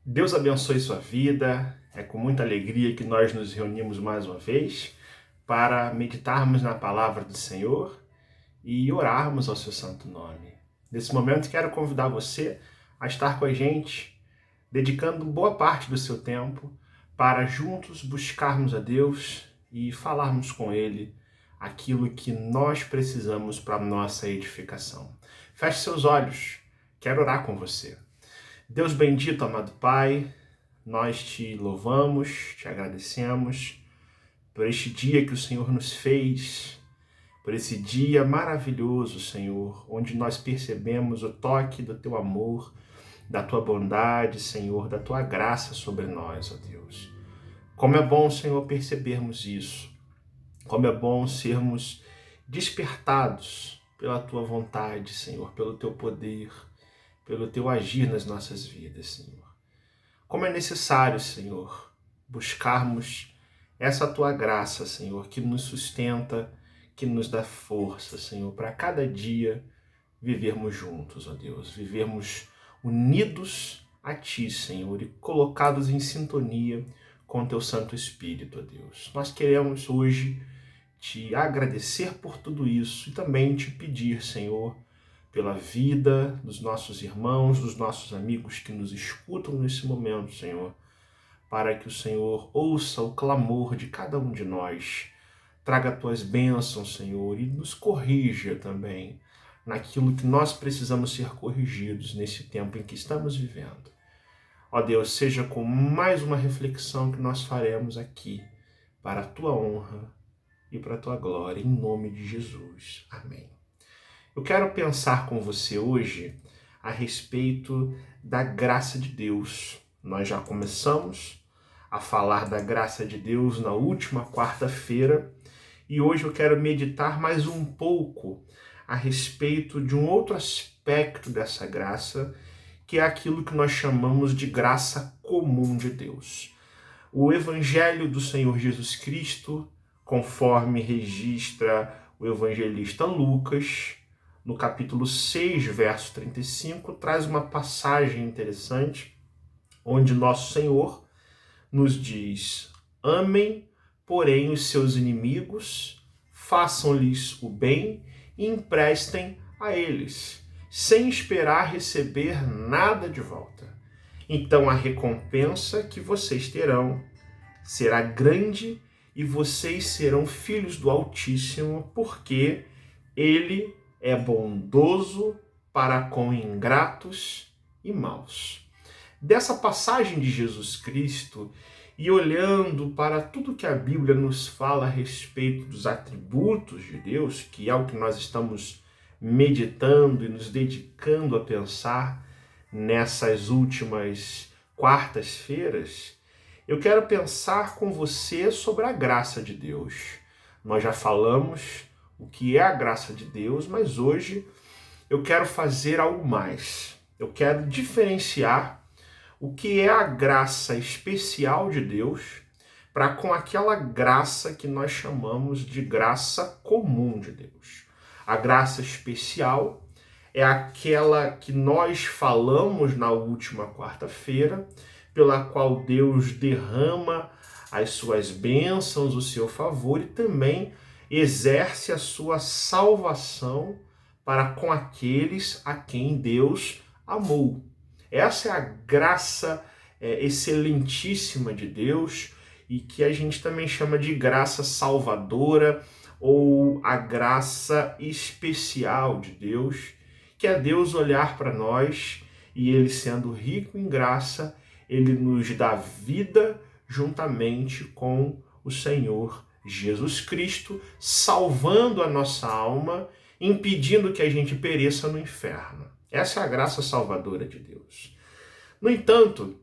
Deus abençoe sua vida. É com muita alegria que nós nos reunimos mais uma vez para meditarmos na palavra do Senhor e orarmos ao seu santo nome. Nesse momento, quero convidar você a estar com a gente, dedicando boa parte do seu tempo para juntos buscarmos a Deus e falarmos com Ele aquilo que nós precisamos para a nossa edificação. Feche seus olhos, quero orar com você. Deus bendito, amado Pai, nós te louvamos, te agradecemos por este dia que o Senhor nos fez, por esse dia maravilhoso, Senhor, onde nós percebemos o toque do teu amor, da tua bondade, Senhor, da tua graça sobre nós, ó Deus. Como é bom, Senhor, percebermos isso. Como é bom sermos despertados pela tua vontade, Senhor, pelo teu poder, pelo teu agir nas nossas vidas, Senhor. Como é necessário, Senhor, buscarmos essa tua graça, Senhor, que nos sustenta, que nos dá força, Senhor, para cada dia vivermos juntos, ó Deus, vivermos unidos a Ti, Senhor, e colocados em sintonia com o Teu Santo Espírito, ó Deus. Nós queremos hoje Te agradecer por tudo isso e também Te pedir, Senhor, pela vida dos nossos irmãos, dos nossos amigos que nos escutam nesse momento, Senhor, para que o Senhor ouça o clamor de cada um de nós, traga tuas bênçãos, Senhor, e nos corrija também naquilo que nós precisamos ser corrigidos nesse tempo em que estamos vivendo. Ó Deus, seja com mais uma reflexão que nós faremos aqui, para a tua honra e para a tua glória, em nome de Jesus. Amém. Eu quero pensar com você hoje a respeito da graça de Deus. Nós já começamos a falar da graça de Deus na última quarta-feira e hoje eu quero meditar mais um pouco a respeito de um outro aspecto dessa graça, que é aquilo que nós chamamos de graça comum de Deus. O Evangelho do Senhor Jesus Cristo, conforme registra o evangelista Lucas, no capítulo 6, verso 35, traz uma passagem interessante, onde nosso Senhor nos diz: amem, porém, os seus inimigos, façam-lhes o bem e emprestem a eles, sem esperar receber nada de volta. Então a recompensa que vocês terão será grande e vocês serão filhos do Altíssimo, porque Ele é bondoso para com ingratos e maus. Dessa passagem de Jesus Cristo, e olhando para tudo que a Bíblia nos fala a respeito dos atributos de Deus, que é o que nós estamos meditando e nos dedicando a pensar nessas últimas quartas-feiras, eu quero pensar com você sobre a graça de Deus. Nós já falamos o que é a graça de Deus, mas hoje eu quero fazer algo mais. Eu quero diferenciar o que é a graça especial de Deus para com aquela graça que nós chamamos de graça comum de Deus. A graça especial é aquela que nós falamos na última quarta-feira, pela qual Deus derrama as suas bênçãos, o seu favor e também exerce a sua salvação para com aqueles a quem Deus amou. Essa é a graça excelentíssima de Deus e que a gente também chama de graça salvadora ou a graça especial de Deus, que é Deus olhar para nós e Ele, sendo rico em graça, Ele nos dá vida juntamente com o Senhor Jesus Cristo, salvando a nossa alma, impedindo que a gente pereça no inferno. Essa é a graça salvadora de Deus. No entanto,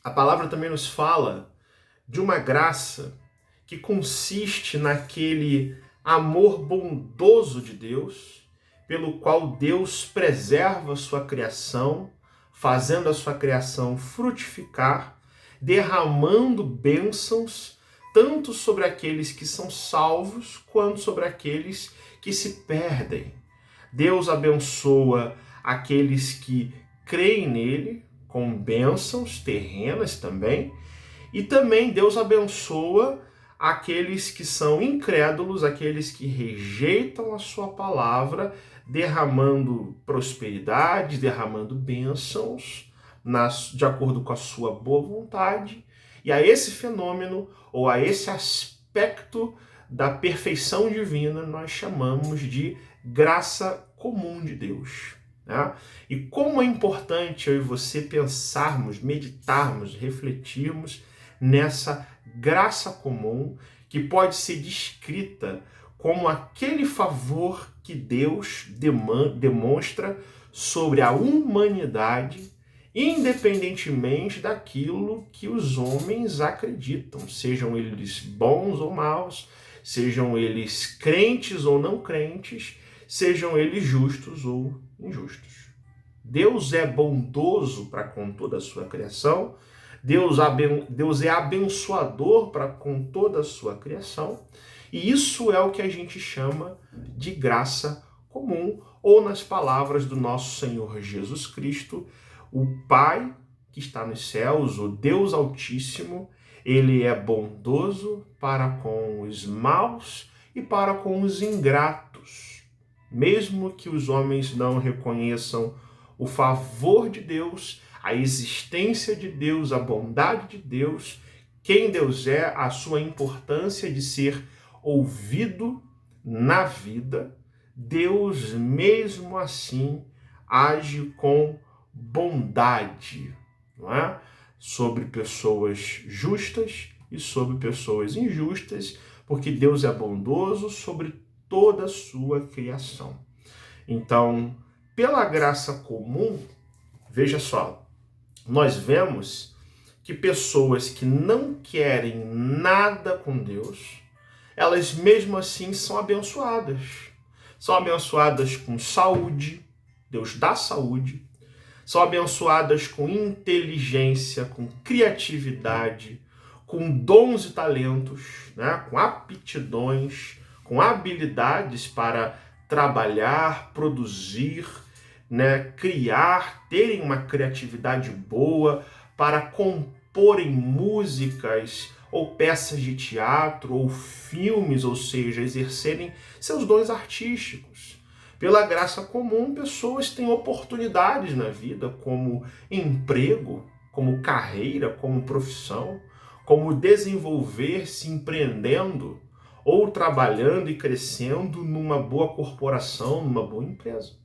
a palavra também nos fala de uma graça que consiste naquele amor bondoso de Deus, pelo qual Deus preserva a sua criação, fazendo a sua criação frutificar, derramando bênçãos tanto sobre aqueles que são salvos, quanto sobre aqueles que se perdem. Deus abençoa aqueles que creem nele, com bênçãos terrenas também, e também Deus abençoa aqueles que são incrédulos, aqueles que rejeitam a sua palavra, derramando prosperidade, derramando bênçãos, de acordo com a sua boa vontade. E a esse fenômeno, ou a esse aspecto da perfeição divina, nós chamamos de graça comum de Deus. Né? E como é importante eu e você pensarmos, meditarmos, refletirmos nessa graça comum que pode ser descrita como aquele favor que Deus demonstra sobre a humanidade, independentemente daquilo que os homens acreditam, sejam eles bons ou maus, sejam eles crentes ou não crentes, sejam eles justos ou injustos. Deus é bondoso para com toda a sua criação, Deus é abençoador para com toda a sua criação, e isso é o que a gente chama de graça comum, ou nas palavras do nosso Senhor Jesus Cristo, o Pai que está nos céus, o Deus Altíssimo, ele é bondoso para com os maus e para com os ingratos. Mesmo que os homens não reconheçam o favor de Deus, a existência de Deus, a bondade de Deus, quem Deus é, a sua importância de ser ouvido na vida, Deus mesmo assim age com bondade, não é? Sobre pessoas justas e sobre pessoas injustas, porque Deus é bondoso sobre toda a sua criação. Então, pela graça comum, veja só, nós vemos que pessoas que não querem nada com Deus, elas mesmo assim são abençoadas. São abençoadas com saúde, Deus dá saúde, são abençoadas com inteligência, com criatividade, com dons e talentos, né? Com aptidões, com habilidades para trabalhar, produzir, né? Criar, terem uma criatividade boa para comporem músicas ou peças de teatro ou filmes, ou seja, exercerem seus dons artísticos. Pela graça comum, pessoas têm oportunidades na vida, como emprego, como carreira, como profissão, como desenvolver-se empreendendo ou trabalhando e crescendo numa boa corporação, numa boa empresa.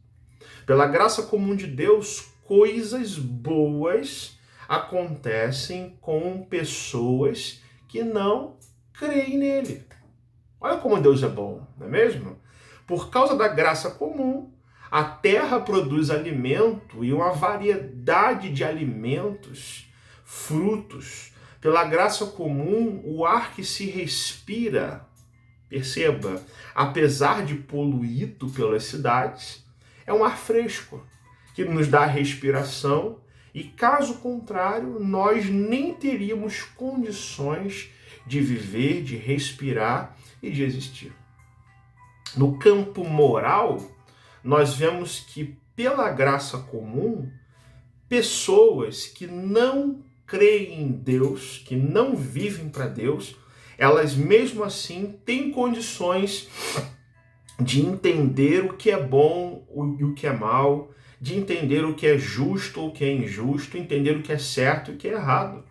Pela graça comum de Deus, coisas boas acontecem com pessoas que não creem nele. Olha como Deus é bom, não é mesmo? Por causa da graça comum, a terra produz alimento e uma variedade de alimentos, frutos. Pela graça comum, o ar que se respira, perceba, apesar de poluído pelas cidades, é um ar fresco que nos dá respiração e, caso contrário, nós nem teríamos condições de viver, de respirar e de existir. No campo moral, nós vemos que, pela graça comum, pessoas que não creem em Deus, que não vivem para Deus, elas mesmo assim têm condições de entender o que é bom e o que é mal, de entender o que é justo ou o que é injusto, entender o que é certo e o que é errado.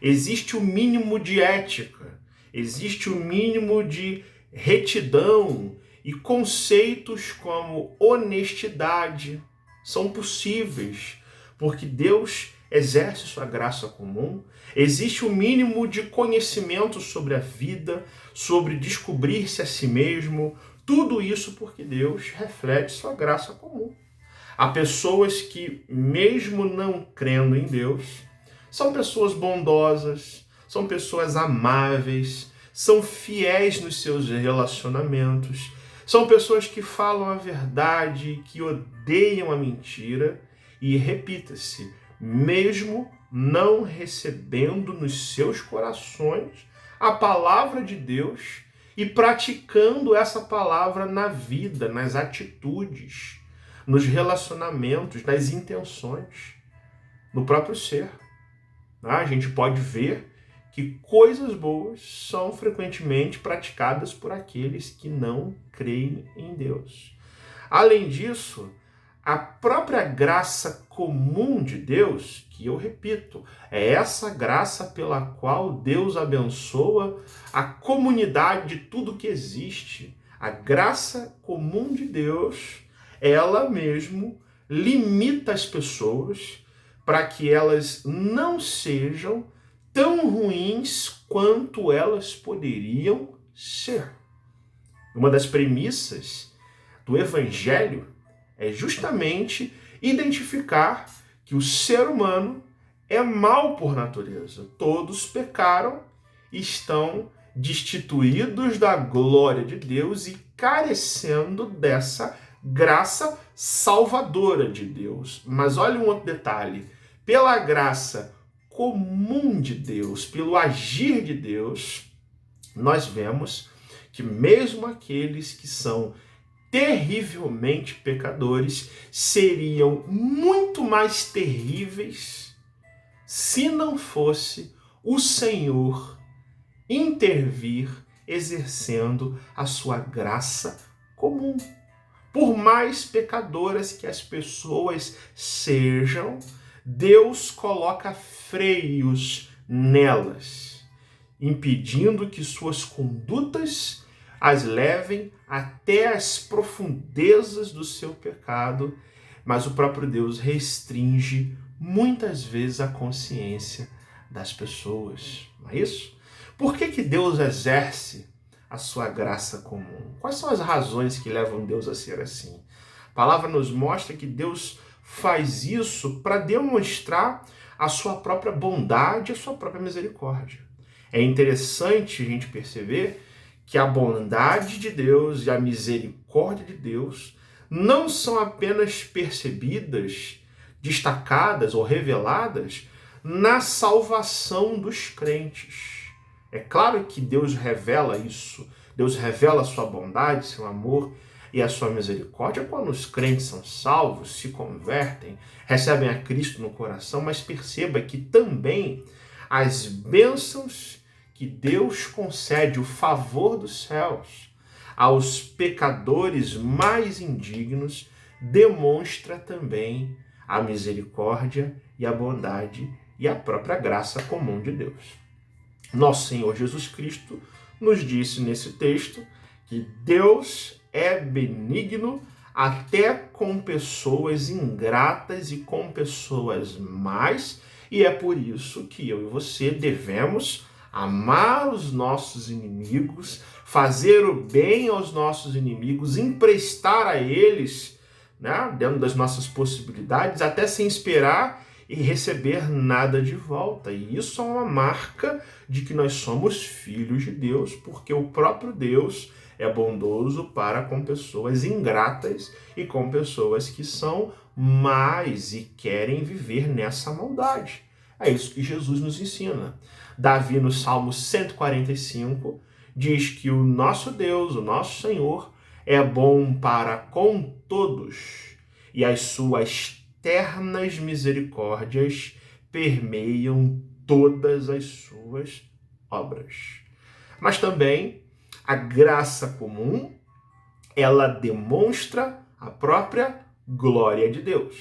Existe o mínimo de ética, existe o mínimo de retidão, e conceitos como honestidade são possíveis, porque Deus exerce sua graça comum. Existe o mínimo de conhecimento sobre a vida, sobre descobrir-se a si mesmo, tudo isso porque Deus reflete sua graça comum. Há pessoas que, mesmo não crendo em Deus, são pessoas bondosas, são pessoas amáveis, são fiéis nos seus relacionamentos, são pessoas que falam a verdade, que odeiam a mentira e, repita-se, mesmo não recebendo nos seus corações a palavra de Deus e praticando essa palavra na vida, nas atitudes, nos relacionamentos, nas intenções. no próprio ser. A gente pode ver que coisas boas são frequentemente praticadas por aqueles que não creem em Deus. Além disso, a própria graça comum de Deus, que eu repito, é essa graça pela qual Deus abençoa a comunidade de tudo que existe. A graça comum de Deus, ela mesmo limita as pessoas para que elas não sejam tão ruins quanto elas poderiam ser. Uma das premissas do Evangelho é justamente identificar que o ser humano é mau por natureza. Todos pecaram e estão destituídos da glória de Deus e carecendo dessa graça salvadora de Deus. Mas olha um outro detalhe. Pela graça comum de Deus, pelo agir de Deus, nós vemos que mesmo aqueles que são terrivelmente pecadores seriam muito mais terríveis se não fosse o Senhor intervir exercendo a sua graça comum. Por mais pecadoras que as pessoas sejam, Deus coloca freios nelas, impedindo que suas condutas as levem até as profundezas do seu pecado, mas o próprio Deus restringe muitas vezes a consciência das pessoas. Não é isso? Por que Deus exerce a sua graça comum? Quais são as razões que levam Deus a ser assim? A palavra nos mostra que Deus faz isso para demonstrar a sua própria bondade, a sua própria misericórdia. É interessante a gente perceber que a bondade de Deus e a misericórdia de Deus não são apenas percebidas, destacadas ou reveladas na salvação dos crentes. É claro que Deus revela isso, Deus revela a sua bondade, seu amor e a sua misericórdia quando os crentes são salvos, se convertem, recebem a Cristo no coração, mas perceba que também as bênçãos que Deus concede, o favor dos céus, aos pecadores mais indignos, demonstra também a misericórdia e a bondade e a própria graça comum de Deus. Nosso Senhor Jesus Cristo nos disse nesse texto que Deus é benigno até com pessoas ingratas e com pessoas más, e é por isso que eu e você devemos amar os nossos inimigos, fazer o bem aos nossos inimigos, emprestar a eles, né, dentro das nossas possibilidades, até sem esperar e receber nada de volta. E isso é uma marca de que nós somos filhos de Deus, porque o próprio Deus é bondoso para com pessoas ingratas e com pessoas que são más e querem viver nessa maldade. É isso que Jesus nos ensina. Davi, no Salmo 145, diz que o nosso Deus, o nosso Senhor, é bom para com todos e as suas ternas misericórdias permeiam todas as suas obras. Mas também a graça comum, ela demonstra a própria glória de Deus.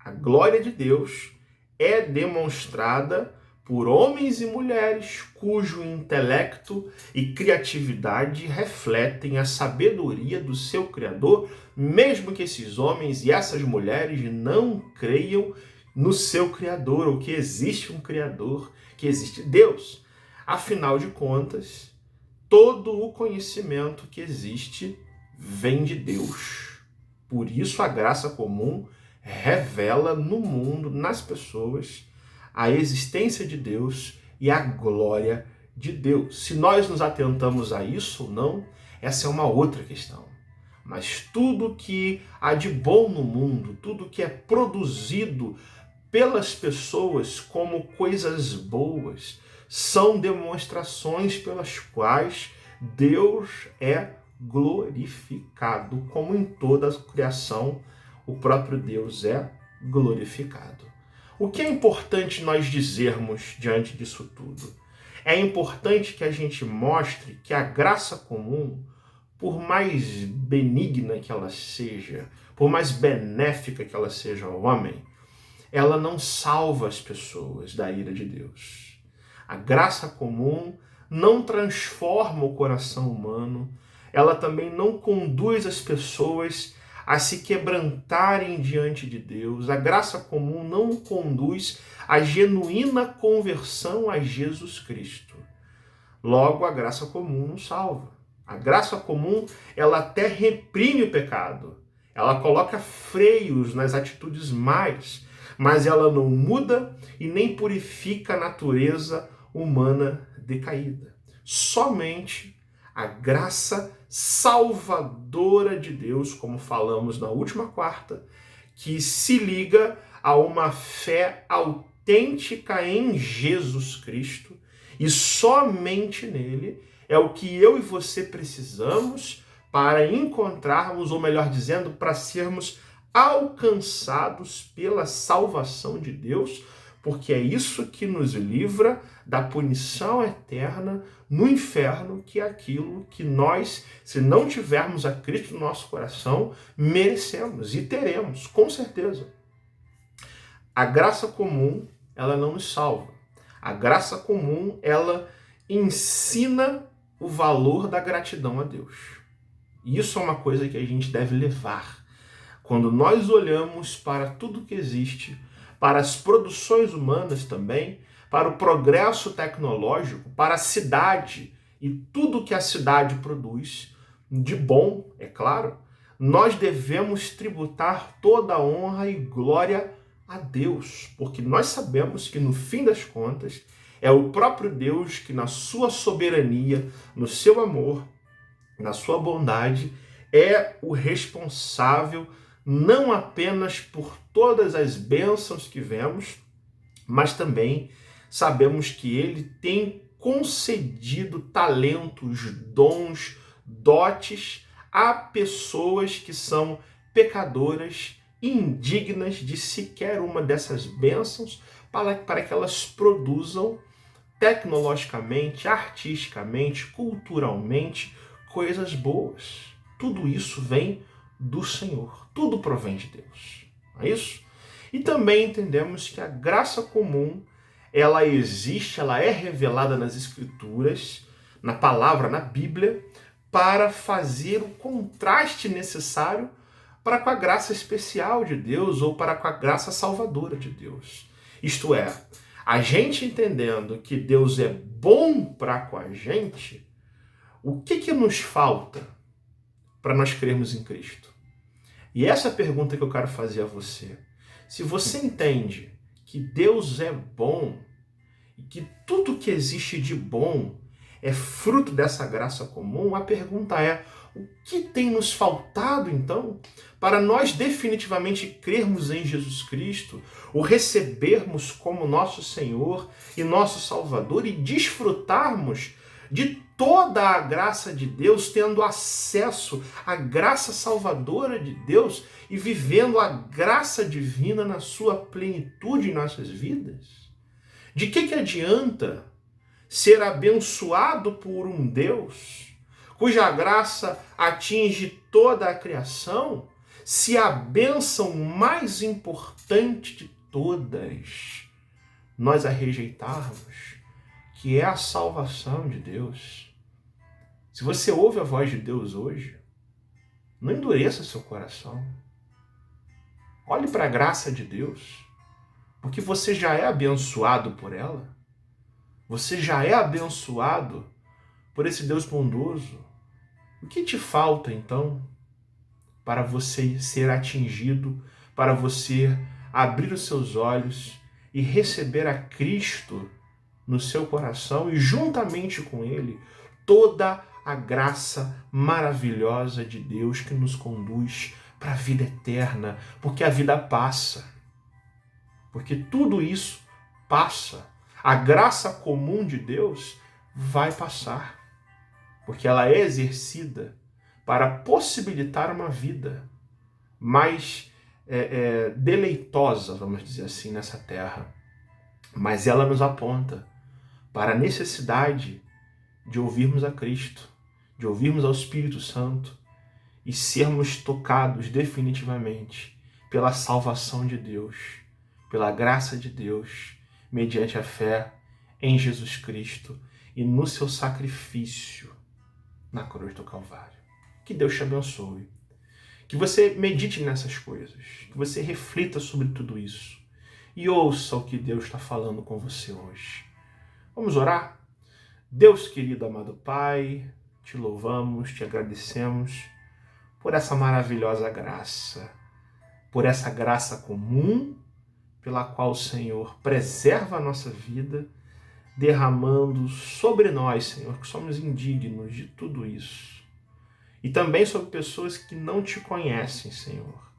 A glória de Deus é demonstrada por homens e mulheres cujo intelecto e criatividade refletem a sabedoria do seu Criador, mesmo que esses homens e essas mulheres não creiam no seu Criador, ou que existe um Criador, que existe Deus. Afinal de contas, todo o conhecimento que existe vem de Deus. Por isso a graça comum revela no mundo, nas pessoas, a existência de Deus e a glória de Deus. Se nós nos atentamos a isso ou não, essa é uma outra questão. Mas tudo que há de bom no mundo, tudo que é produzido pelas pessoas como coisas boas, são demonstrações pelas quais Deus é glorificado, como em toda a criação o próprio Deus é glorificado. O que é importante nós dizermos diante disso tudo? É importante que a gente mostre que a graça comum, por mais benigna que ela seja, por mais benéfica que ela seja ao homem, ela não salva as pessoas da ira de Deus. A graça comum não transforma o coração humano, ela também não conduz as pessoas a se quebrantarem diante de Deus. A graça comum não conduz à genuína conversão a Jesus Cristo. Logo, a graça comum não salva. A graça comum, ela até reprime o pecado. Ela coloca freios nas atitudes más, mas ela não muda e nem purifica a natureza humana decaída. Somente a graça salvadora de Deus, como falamos na última quarta, que se liga a uma fé autêntica em Jesus Cristo, e somente nele é o que eu e você precisamos para encontrarmos, ou melhor dizendo, para sermos alcançados pela salvação de Deus, porque é isso que nos livra da punição eterna no inferno, que é aquilo que nós, se não tivermos a Cristo no nosso coração, merecemos e teremos, com certeza. A graça comum, ela não nos salva. A graça comum, ela ensina o valor da gratidão a Deus. Isso é uma coisa que a gente deve levar. Quando nós olhamos para tudo que existe, para as produções humanas também, para o progresso tecnológico, para a cidade e tudo que a cidade produz, de bom, é claro, nós devemos tributar toda a honra e glória a Deus, porque nós sabemos que no fim das contas é o próprio Deus que na sua soberania, no seu amor, na sua bondade, é o responsável não apenas por todas as bênçãos que vemos, mas também sabemos que ele tem concedido talentos, dons, dotes a pessoas que são pecadoras, indignas de sequer uma dessas bênçãos, para que elas produzam tecnologicamente, artisticamente, culturalmente, coisas boas. Tudo isso vem do Senhor. Tudo provém de Deus. Não é isso? E também entendemos que a graça comum, ela existe, ela é revelada nas Escrituras, na palavra, na Bíblia, para fazer o contraste necessário para com a graça especial de Deus ou para com a graça salvadora de Deus. Isto é, a gente entendendo que Deus é bom para com a gente, o que nos falta para nós crermos em Cristo? E essa é a pergunta que eu quero fazer a você. Se você entende que Deus é bom e que tudo que existe de bom é fruto dessa graça comum, a pergunta é: o que tem nos faltado, então, para nós definitivamente crermos em Jesus Cristo, o recebermos como nosso Senhor e nosso Salvador e desfrutarmos de toda a graça de Deus, tendo acesso à graça salvadora de Deus e vivendo a graça divina na sua plenitude em nossas vidas? De que adianta ser abençoado por um Deus cuja graça atinge toda a criação, se a bênção mais importante de todas nós a rejeitarmos, que é a salvação de Deus? Se você ouve a voz de Deus hoje, não endureça seu coração. Olhe para a graça de Deus, porque você já é abençoado por ela. Você já é abençoado por esse Deus bondoso. O que te falta, então, para você ser atingido, para você abrir os seus olhos e receber a Cristo no seu coração e, juntamente com Ele, toda a graça maravilhosa de Deus que nos conduz para a vida eterna, porque a vida passa. Porque tudo isso passa. A graça comum de Deus vai passar, porque ela é exercida para possibilitar uma vida mais deleitosa, vamos dizer assim, nessa terra, mas ela nos aponta para a necessidade de ouvirmos a Cristo, de ouvirmos ao Espírito Santo e sermos tocados definitivamente pela salvação de Deus, pela graça de Deus, mediante a fé em Jesus Cristo e no seu sacrifício na cruz do Calvário. Que Deus te abençoe. Que você medite nessas coisas, que você reflita sobre tudo isso e ouça o que Deus está falando com você hoje. Vamos orar? Deus querido, amado Pai, te louvamos, te agradecemos por essa maravilhosa graça, por essa graça comum pela qual o Senhor preserva a nossa vida, derramando sobre nós, Senhor, que somos indignos de tudo isso. E também sobre pessoas que não te conhecem, Senhor.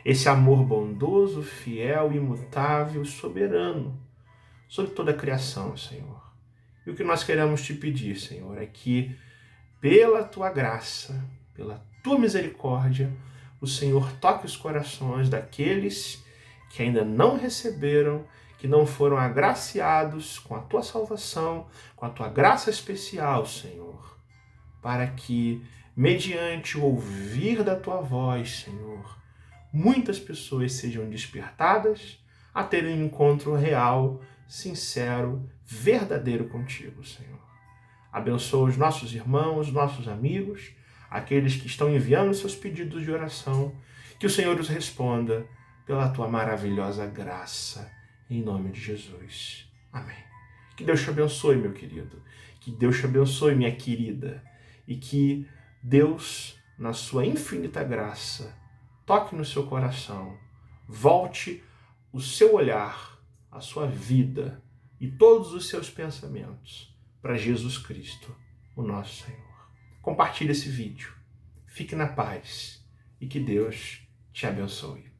Esse amor bondoso, fiel, imutável, soberano sobre toda a criação, Senhor. E o que nós queremos te pedir, Senhor, é que pela tua graça, pela tua misericórdia, o Senhor toque os corações daqueles que ainda não receberam, que não foram agraciados com a tua salvação, com a tua graça especial, Senhor, para que, mediante o ouvir da tua voz, Senhor, muitas pessoas sejam despertadas a terem um encontro real, sincero, verdadeiro contigo, Senhor. Abençoa os nossos irmãos, nossos amigos, aqueles que estão enviando seus pedidos de oração, que o Senhor os responda pela tua maravilhosa graça, em nome de Jesus. Amém. Que Deus te abençoe, meu querido. Que Deus te abençoe, minha querida. E que Deus, na sua infinita graça, toque no seu coração, volte o seu olhar, a sua vida e todos os seus pensamentos para Jesus Cristo, o nosso Senhor. Compartilhe esse vídeo. Fique na paz e que Deus te abençoe.